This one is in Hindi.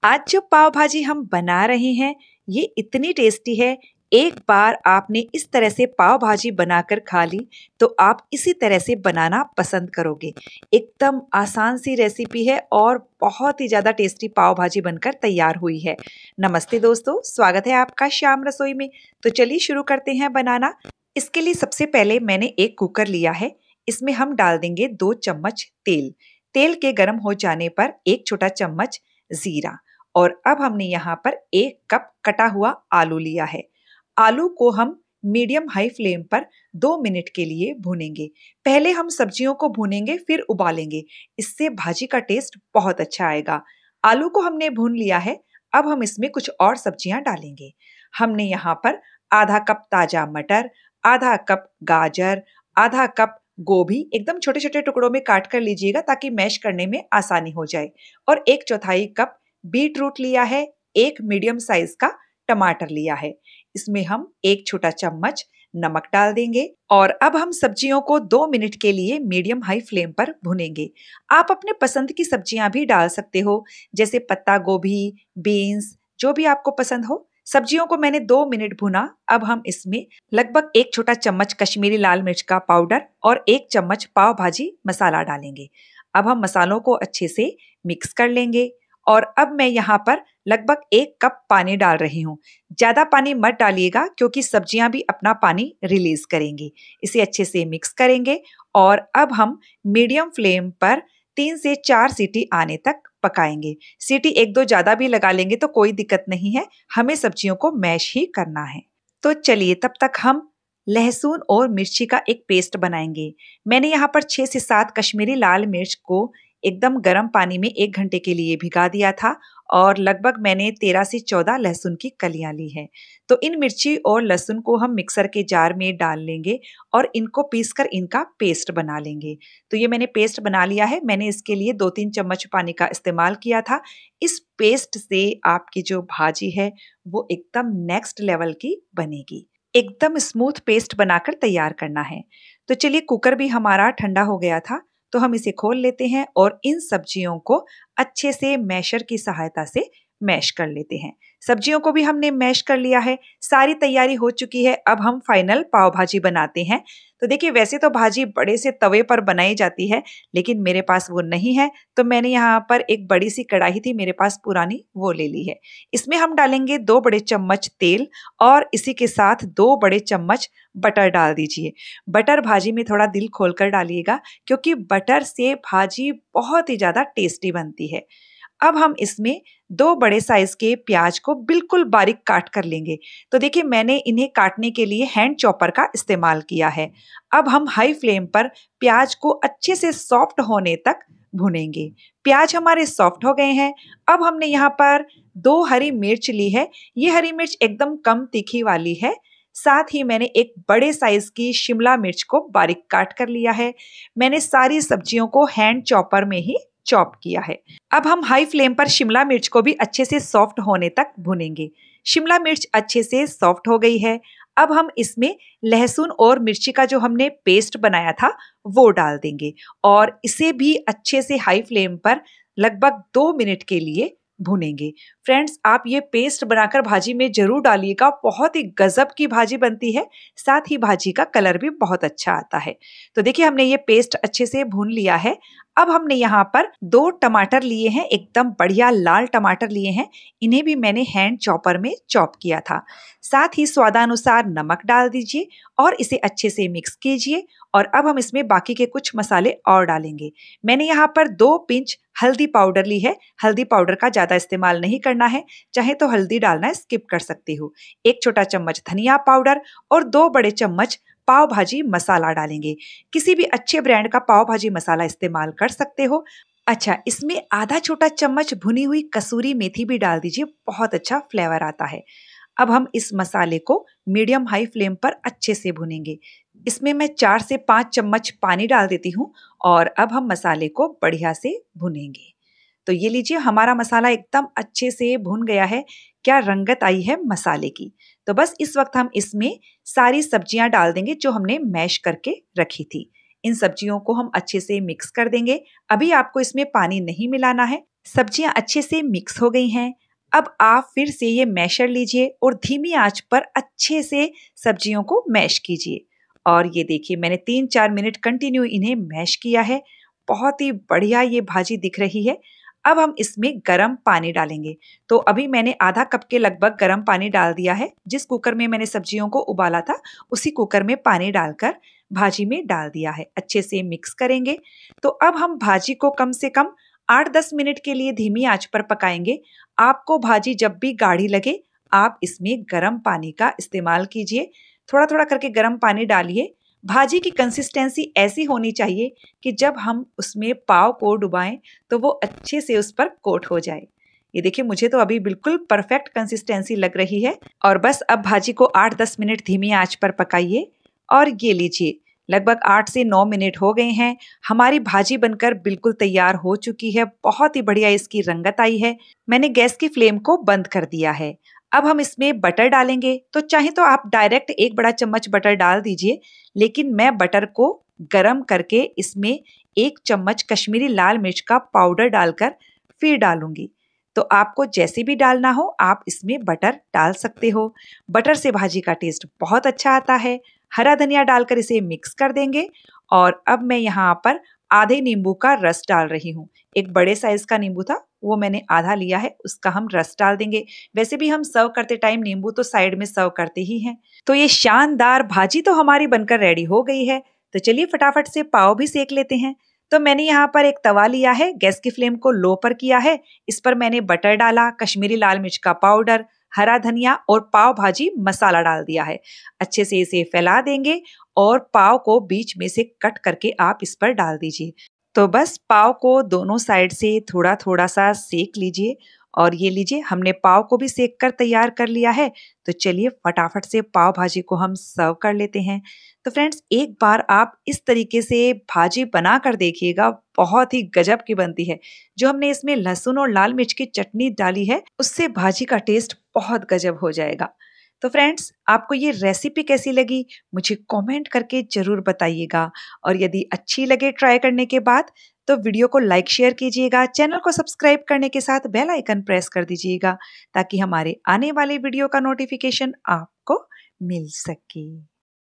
आज जो पाव भाजी हम बना रहे हैं ये इतनी टेस्टी है। एक बार आपने इस तरह से पाव भाजी बनाकर खा ली तो आप इसी तरह से बनाना पसंद करोगे। एकदम आसान सी रेसिपी है और बहुत ही ज़्यादा टेस्टी पाव भाजी बनकर तैयार हुई है। नमस्ते दोस्तों, स्वागत है आपका श्याम रसोई में। तो चलिए शुरू करते हैं बनाना। इसके लिए सबसे पहले मैंने एक कुकर लिया है। इसमें हम डाल देंगे 2 चम्मच तेल। तेल के गर्म हो जाने पर 1 छोटा चम्मच जीरा और अब हमने यहाँ पर 1 कप कटा हुआ आलू लिया है। आलू को हम मीडियम हाई फ्लेम पर 2 मिनट के लिए भूनेंगे। पहले हम सब्जियों को भूनेंगे फिर उबालेंगे। इससे भाजी का टेस्ट बहुत अच्छा आएगा। आलू को हमने भून लिया है। अब हम इसमें कुछ और सब्जियां डालेंगे। हमने यहाँ पर आधा कप ताजा मटर, आधा कप गाजर, आधा कप गोभी एकदम छोटे छोटे टुकड़ों में काट कर लीजिएगा ताकि मैश करने में आसानी हो जाए, और 1/4 कप बीट रूट लिया है। 1 मीडियम साइज का टमाटर लिया है। इसमें हम 1 छोटा चम्मच नमक डाल देंगे और अब हम सब्जियों को 2 मिनट के लिए मीडियम हाई फ्लेम पर भुनेंगे। आप अपने पसंद की सब्जियां भी डाल सकते हो, जैसे पत्ता गोभी, बीन्स, जो भी आपको पसंद हो। सब्जियों को मैंने 2 मिनट भुना। अब हम इसमें लगभग 1 छोटा चम्मच कश्मीरी लाल मिर्च का पाउडर और 1 चम्मच पाव भाजी मसाला डालेंगे। अब हम मसालों को अच्छे से मिक्स कर लेंगे और अब मैं यहाँ पर लगभग 1 कप पानी डाल रही हूँ। ज़्यादा पानी मत डालिएगा क्योंकि सब्जियां भी अपना पानी रिलीज करेंगी। इसे अच्छे से मिक्स करेंगे और अब हम मीडियम फ्लेम पर 3 से 4 सीटी आने तक पकाएंगे। सीटी 1-2 ज़्यादा भी लगा लेंगे तो कोई दिक्कत नहीं है, हमें सब्जियों को मैश ही करना है। तो चलिए तब तक हम लहसुन और मिर्ची का एक पेस्ट बनाएंगे। मैंने यहाँ पर 6 से 7 कश्मीरी लाल मिर्च को एकदम गर्म पानी में 1 घंटे के लिए भिगा दिया था और लगभग मैंने 13 से 14 लहसुन की कलियां ली है। तो इन मिर्ची और लहसुन को हम मिक्सर के जार में डाल लेंगे और इनको पीसकर इनका पेस्ट बना लेंगे। तो ये मैंने पेस्ट बना लिया है। मैंने इसके लिए 2-3 चम्मच पानी का इस्तेमाल किया था। इस पेस्ट से आपकी जो भाजी है वो एकदम नेक्स्ट लेवल की बनेगी। एकदम स्मूथ पेस्ट बनाकर तैयार करना है। तो चलिए, कुकर भी हमारा ठंडा हो गया था तो हम इसे खोल लेते हैं और इन सब्जियों को अच्छे से मैशर की सहायता से मैश कर लेते हैं। सब्जियों को भी हमने मैश कर लिया है। सारी तैयारी हो चुकी है। अब हम फाइनल पाव भाजी बनाते हैं। तो देखिए, वैसे तो भाजी बड़े से तवे पर बनाई जाती है, लेकिन मेरे पास वो नहीं है तो मैंने यहाँ पर एक बड़ी सी कढ़ाई थी मेरे पास पुरानी, वो ले ली है। इसमें हम डालेंगे 2 बड़े चम्मच तेल और इसी के साथ 2 बड़े चम्मच बटर डाल दीजिए। बटर भाजी में थोड़ा दिल खोलकर डालिएगा क्योंकि बटर से भाजी बहुत ही ज़्यादा टेस्टी बनती है। अब हम इसमें 2 बड़े साइज के प्याज को बिल्कुल बारीक काट कर लेंगे। तो देखिए, मैंने इन्हें काटने के लिए हैंड चॉपर का इस्तेमाल किया है। अब हम हाई फ्लेम पर प्याज को अच्छे से सॉफ्ट होने तक भुनेंगे। प्याज हमारे सॉफ्ट हो गए हैं। अब हमने यहाँ पर 2 हरी मिर्च ली है। ये हरी मिर्च एकदम कम तीखी वाली है। साथ ही मैंने एक बड़े साइज की शिमला मिर्च को बारीक काट कर लिया है। मैंने सारी सब्जियों को हैंड चॉपर में ही चॉप किया है। अब हम हाई फ्लेम पर शिमला मिर्च को भी अच्छे से सॉफ्ट होने तक भुनेंगे। शिमला मिर्च अच्छे से सॉफ्ट हो गई है। अब हम इसमें लहसुन और मिर्ची का जो हमने पेस्ट बनाया था वो डाल देंगे और इसे भी अच्छे से हाई फ्लेम पर लगभग 2 मिनट के लिए भुनेंगे। फ्रेंड्स, आप ये पेस्ट बनाकर भाजी में जरूर डालिएगा। बहुत ही गजब की भाजी बनती है। साथ ही भाजी का कलर भी बहुत अच्छा आता है। तो देखिए, हमने ये पेस्ट अच्छे से भून लिया है। अब हमने यहाँ पर 2 टमाटर लिए हैं, एकदम बढ़िया लाल टमाटर लिए हैं। इन्हें भी मैंने हैंड चॉपर में चॉप किया था। साथ ही स्वादानुसार नमक डाल दीजिए और इसे अच्छे से मिक्स कीजिए। और अब हम इसमें बाकी के कुछ मसाले और डालेंगे। मैंने यहाँ पर 2 पिंच हल्दी पाउडर ली है। हल्दी पाउडर का ज़्यादा इस्तेमाल नहीं करना है, चाहे तो हल्दी डालना स्किप कर सकते हो। 1 छोटा चम्मच धनिया पाउडर और 2 बड़े चम्मच पाव भाजी मसाला डालेंगे। किसी भी अच्छे ब्रांड का पाव भाजी मसाला इस्तेमाल कर सकते हो। अच्छा, इसमें आधा छोटा चम्मच भुनी हुई कसूरी मेथी भी डाल दीजिए, बहुत अच्छा फ्लेवर आता है। अब हम इस मसाले को मीडियम हाई फ्लेम पर अच्छे से भुनेंगे। इसमें मैं 4 से 5 चम्मच पानी डाल देती हूँ और अब हम मसाले को बढ़िया से भुनेंगे। तो ये लीजिए, हमारा मसाला एकदम अच्छे से भुन गया है। क्या रंगत आई है मसाले की। तो बस इस वक्त हम इसमें सारी सब्जियां डाल देंगे जो हमने मैश करके रखी थी। इन सब्जियों को हम अच्छे से मिक्स कर देंगे। अभी आपको इसमें पानी नहीं मिलाना है। सब्जियां अच्छे से मिक्स हो गई हैं। अब आप फिर से ये मैशर लीजिए और धीमी आंच पर अच्छे से सब्जियों को मैश कीजिए। और ये देखिए मैंने 3-4 मिनट कंटिन्यू इन्हें मैश किया है। बहुत ही बढ़िया ये भाजी दिख रही है। अब हम इसमें गरम पानी डालेंगे। तो अभी मैंने आधा कप के लगभग गरम पानी डाल दिया है। जिस कुकर में मैंने सब्जियों को उबाला था उसी कुकर में पानी डालकर भाजी में डाल दिया है। अच्छे से मिक्स करेंगे। तो अब हम भाजी को कम से कम 8-10 मिनट के लिए धीमी आंच पर पकाएंगे। आपको भाजी जब भी गाढ़ी लगे आप इसमें गर्म पानी का इस्तेमाल कीजिए। थोड़ा थोड़ा करके गर्म पानी डालिए। भाजी की कंसिस्टेंसी ऐसी होनी चाहिए कि जब हम उसमें पाव को डुबाएं तो वो अच्छे से उस पर कोट हो जाए। ये देखिए मुझे तो अभी बिल्कुल परफेक्ट कंसिस्टेंसी लग रही है। और बस अब भाजी को 8-10 मिनट धीमी आंच पर पकाइए। और ये लीजिए लगभग 8 से 9 मिनट हो गए हैं। हमारी भाजी बनकर बिल्कुल तैयार हो चुकी है। बहुत ही बढ़िया इसकी रंगत आई है। मैंने गैस की फ्लेम को बंद कर दिया है। अब हम इसमें बटर डालेंगे। तो चाहे तो आप डायरेक्ट 1 बड़ा चम्मच बटर डाल दीजिए, लेकिन मैं बटर को गरम करके इसमें 1 चम्मच कश्मीरी लाल मिर्च का पाउडर डालकर फिर डालूंगी। तो आपको जैसे भी डालना हो आप इसमें बटर डाल सकते हो। बटर से भाजी का टेस्ट बहुत अच्छा आता है। हरा धनिया डालकर इसे मिक्स कर देंगे। और अब मैं यहाँ पर आधे नींबू का रस डाल रही हूँ। एक बड़े साइज का नींबू था वो मैंने आधा लिया है, उसका हम रस डाल देंगे। वैसे भी हम सर्व करते टाइम नींबू तो साइड में सर्व करते ही हैं। तो ये शानदार भाजी तो हमारी बनकर रेडी हो गई है। तो चलिए फटाफट से पाव भी सेक लेते हैं। तो मैंने यहाँ पर एक तवा लिया है, गैस की फ्लेम को लो पर किया है। इस पर मैंने बटर डाला, कश्मीरी लाल मिर्च का पाउडर, हरा धनिया और पाव भाजी मसाला डाल दिया है। अच्छे से इसे फैला देंगे और पाव को बीच में से कट करके आप इस पर डाल दीजिए। तो बस पाव को दोनों साइड से थोड़ा थोड़ा सा सेक लीजिए। और ये लीजिए हमने पाव को भी सेक कर तैयार कर लिया है। तो चलिए फटाफट से पाव भाजी को हम सर्व कर लेते हैं। तो फ्रेंड्स एक बार आप इस तरीके से भाजी बना कर देखिएगा, बहुत ही गजब की बनती है। जो हमने इसमें लहसुन और लाल मिर्च की चटनी डाली है उससे भाजी का टेस्ट बहुत गजब हो जाएगा। तो फ्रेंड्स आपको ये रेसिपी कैसी लगी मुझे कमेंट करके ज़रूर बताइएगा। और यदि अच्छी लगे ट्राई करने के बाद तो वीडियो को लाइक शेयर कीजिएगा। चैनल को सब्सक्राइब करने के साथ बेल आइकन प्रेस कर दीजिएगा ताकि हमारे आने वाले वीडियो का नोटिफिकेशन आपको मिल सके।